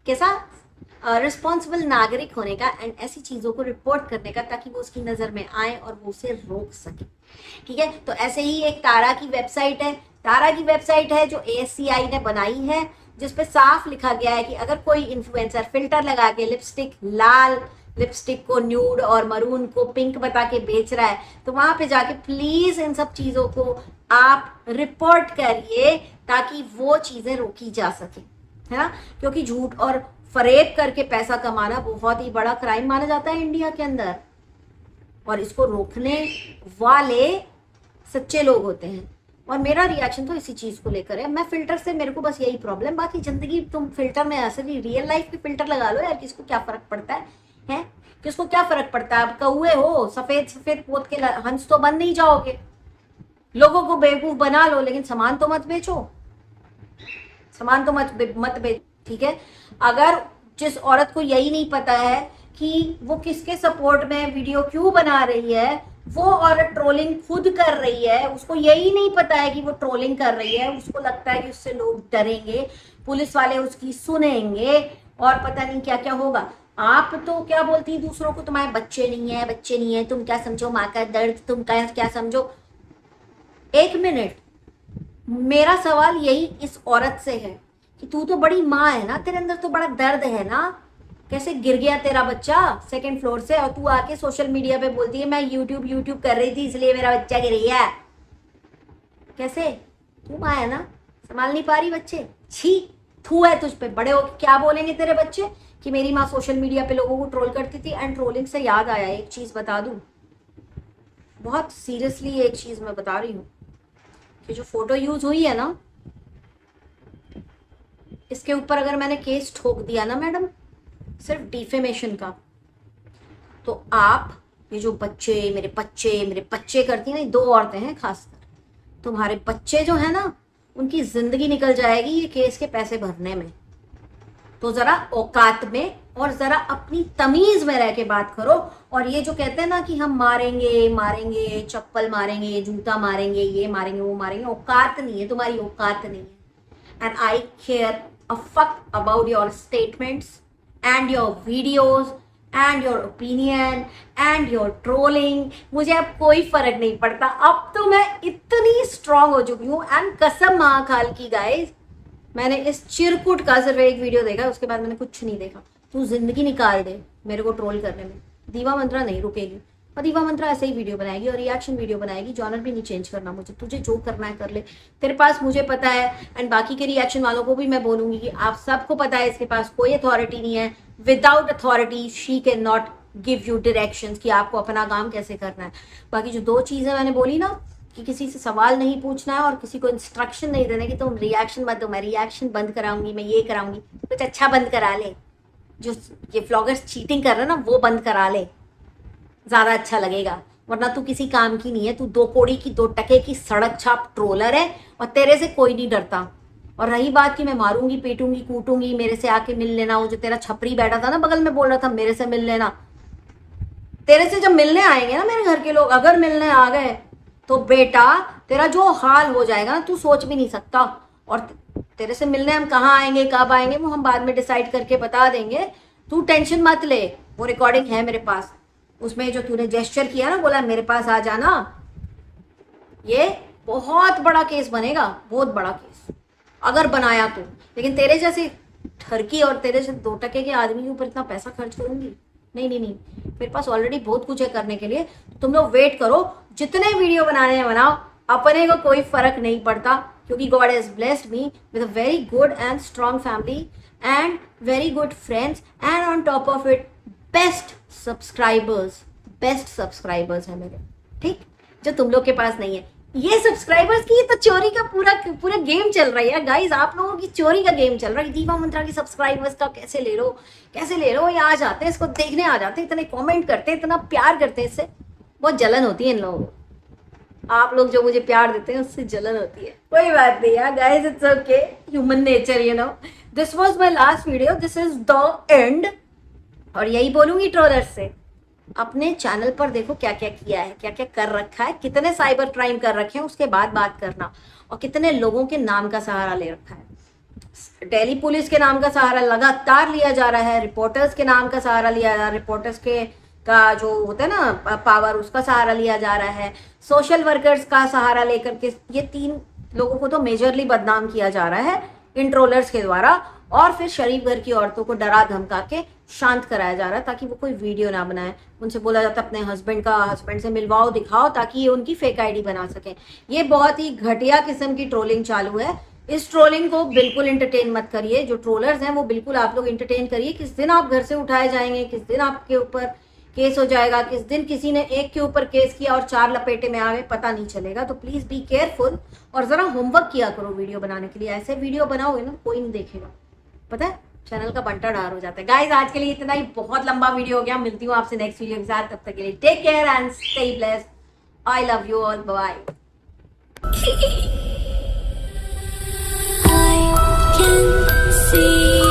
कैसा रिस्पॉन्सिबल नागरिक होने का एंड ऐसी चीज़ों को रिपोर्ट करने का, ताकि वो उसकी नज़र में आए और वो उसे रोक सके। ठीक है, तो ऐसे ही एक तारा की वेबसाइट है, तारा की वेबसाइट है जो ASCI ने बनाई है, जिसपे साफ लिखा गया है कि अगर कोई इन्फ्लुएंसर फिल्टर लगा के लिपस्टिक, लाल लिपस्टिक को न्यूड और मरून को पिंक बता के बेच रहा है, तो वहां पे जाके प्लीज इन सब चीजों को आप रिपोर्ट करिए ताकि वो चीजें रोकी जा सके, है ना। क्योंकि झूठ और फरेब करके पैसा कमाना बहुत ही बड़ा क्राइम माना जाता है इंडिया के अंदर, और इसको रोकने वाले सच्चे लोग होते हैं। और मेरा रिएक्शन तो इसी चीज को लेकर है। मैं फिल्टर से, मेरे को बस यही प्रॉब्लम, बाकी जिंदगी तुम फिल्टर में असली रियल लाइफ के फिल्टर लगा लो यार, किसको क्या फर्क पड़ता है? किसको क्या फर्क पड़ता है? अब कौए हो, सफेद सफेद पोत के हंस तो बन नहीं जाओगे। लोगों को बेवकूफ बना लो, लेकिन सामान तो मत बेचो, सामान तो मत बेचो, ठीक है? अगर जिस औरत को यही नहीं पता है कि वो किसके सपोर्ट में वीडियो क्यों बना रही है, वो औरत ट्रोलिंग खुद कर रही है, उसको यही नहीं पता है कि वो ट्रोलिंग कर रही है, उसको लगता है कि उससे लोग डरेंगे, पुलिस वाले उसकी सुनेंगे और पता नहीं क्या क्या होगा। आप तो क्या बोलती है दूसरों को, तुम्हारे बच्चे नहीं है, बच्चे नहीं है, तुम क्या समझो माँ का दर्द, तुम क्या समझो। एक मिनट, मेरा सवाल यही इस औरत से है कि तू तो बड़ी माँ है ना, तेरे अंदर तो बड़ा दर्द है ना, कैसे गिर गया तेरा बच्चा 2nd फ्लोर से और तू आके सोशल मीडिया पे बोलती है मैं यूट्यूब कर रही थी इसलिए मेरा बच्चा गिर गया। कैसे? तू माँ है ना, संभाल नहीं पा रही बच्चे? छी, थू है तुझ पे। बड़े होके क्या बोलेंगे तेरे बच्चे कि मेरी माँ सोशल मीडिया पे लोगों को ट्रोल करती थी। एंड ट्रोलिंग से याद आया, एक चीज बता दूं, बहुत सीरियसली एक चीज मैं बता रही हूँ कि जो फोटो यूज हुई है ना, इसके ऊपर अगर मैंने केस ठोक दिया ना मैडम, सिर्फ डिफेमेशन का, तो आप ये जो मेरे बच्चे करती हैं ना, 2 औरतें हैं खासकर, तुम्हारे बच्चे जो है ना उनकी जिंदगी निकल जाएगी ये केस के पैसे भरने में। तो जरा औकात में और जरा अपनी तमीज में रह के बात करो। और ये जो कहते हैं ना कि हम मारेंगे, चप्पल मारेंगे, जूता मारेंगे, ये मारेंगे, वो मारेंगे, औकात नहीं है तुम्हारी, औकात नहीं है। And I care a fuck about your statements and your videos and your opinion and your trolling। मुझे अब कोई फर्क नहीं पड़ता, अब तो मैं इतनी स्ट्रांग हो चुकी हूँ। एंड कसम महाकाल की गाइस, मैंने इस चिरकुट का सिर्फ एक वीडियो देखा, उसके बाद मैंने कुछ नहीं देखा। तू जिंदगी निकाल दे मेरे को ट्रोल करने में, दीवा मंत्रा नहीं रुकेगी। और दीवा मंत्रा ऐसे ही वीडियो बनाएगी और रिएक्शन वीडियो बनाएगी, जॉनर भी नहीं चेंज करना मुझे, तुझे जो करना है कर ले, तेरे पास मुझे पता है। एंड बाकी के रिएक्शन वालों को भी मैं बोलूंगी कि आप सबको पता है इसके पास कोई अथॉरिटी नहीं है। Without authority she can not give you directions कि आपको अपना काम कैसे करना है। बाकी जो 2 चीजें मैंने बोली ना कि किसी से सवाल नहीं पूछना है और किसी को इंस्ट्रक्शन नहीं देना कि तुम रिएक्शन मत दो, मैं रिएक्शन बंद कराऊंगी, मैं ये कराऊंगी, कुछ अच्छा बंद करा ले। जो ये व्लॉगर्स चीटिंग कर रहे हैं ना वो बंद करा ले, ज्यादा अच्छा लगेगा। वरना तू किसी काम की नहीं है, तू 2 कौड़ी की 2 टके की सड़क छाप ट्रोलर है और तेरे से कोई नहीं डरता। और रही बात कि मैं मारूंगी, पीटूंगी, कूटूंगी, मेरे से आके मिल लेना, वो जो तेरा छपरी बैठा था ना बगल में बोल रहा था मेरे से मिल लेना, तेरे से जब मिलने आएंगे ना मेरे घर के लोग, अगर मिलने आ गए तो बेटा तेरा जो हाल हो जाएगा ना तू सोच भी नहीं सकता। और तेरे से मिलने हम कहाँ आएंगे, कब आएंगे, वो हम बाद में डिसाइड करके बता देंगे, तू टेंशन मत ले। वो रिकॉर्डिंग है मेरे पास, उसमें जो तूने जेस्चर किया ना, बोला मेरे पास आ जाना, ये बहुत बड़ा केस बनेगा, बहुत बड़ा केस अगर बनाया तो। लेकिन तेरे जैसे ठरकी और तेरे जैसे 2 टके के आदमी के ऊपर इतना पैसा खर्च करूंगी? नहीं नहीं नहीं, मेरे पास ऑलरेडी बहुत कुछ है करने के लिए। तुम लोग वेट करो, जितने वीडियो बनाने हैं बनाओ, अपने को कोई फर्क नहीं पड़ता, क्योंकि God has blessed me with a very good and strong family and very good friends and on top of it best subscribers हैं मेरे, ठीक, जो तुम लोग के पास नहीं है। ये सब्सक्राइबर्स की तो चोरी का पूरा गेम चल रहा है गाइस, आप लोगों की चोरी का गेम चल रहा है। दीवा मंत्रा की सब्सक्राइबर्स का कैसे ले लो, ये आ जाते हैं, इसको देखने आ जाते हैं, इतने कमेंट करते हैं, इतना प्यार करते हैं, इससे बहुत जलन होती है इन लोगों को। आप लोग जो मुझे प्यार देते हैं उससे जलन होती है, कोई बात नहीं यार guys, it's okay, human nature, you know. This was my last video, this is the end. और यही बोलूंगी ट्रोलर्स से, अपने चैनल पर देखो क्या क्या किया है, क्या क्या कर रखा है, कितने साइबर क्राइम कर रखे हैं, उसके बाद बात करना। और कितने लोगों के नाम का सहारा ले रखा है। दिल्ली पुलिस के नाम का सहारा लगातार लिया जा रहा है, रिपोर्टर्स के नाम का सहारा लिया जा रहा है, रिपोर्टर्स के का जो होता है ना पावर, उसका सहारा लिया जा रहा है, सोशल वर्कर्स का सहारा लेकर के। ये 3 लोगों को तो मेजरली बदनाम किया जा रहा है इन ट्रोलर्स के द्वारा। और फिर शरीफ घर की औरतों को डरा धमका के शांत कराया जा रहा है ताकि वो कोई वीडियो ना बनाए। उनसे बोला जाता है अपने हस्बैंड से मिलवाओ, दिखाओ, ताकि ये उनकी फेक आईडी बना सके। ये बहुत ही घटिया किस्म की ट्रोलिंग चालू है। इस ट्रोलिंग को बिल्कुल एंटरटेन मत करिए। जो ट्रोलर्स हैं वो बिल्कुल आप लोग एंटरटेन करिए। किस दिन आप घर से उठाए जाएंगे, किस दिन आपके ऊपर केस हो जाएगा, किस दिन किसी ने एक के ऊपर केस किया और 4 लपेटे में आ गए, पता नहीं चलेगा। तो प्लीज बी केयरफुल और जरा होमवर्क किया करो वीडियो बनाने के लिए। ऐसे वीडियो बनाओगे ना कोई नहीं देखेगा, पता है। चैनल का बंटा डार हो जाता है। गाइज आज के लिए इतना ही, बहुत लंबा वीडियो हो गया। मिलती हूँ आपसे नेक्स्ट वीडियो के साथ, तब तक के लिए take care and stay blessed. I love you all, bye. I can see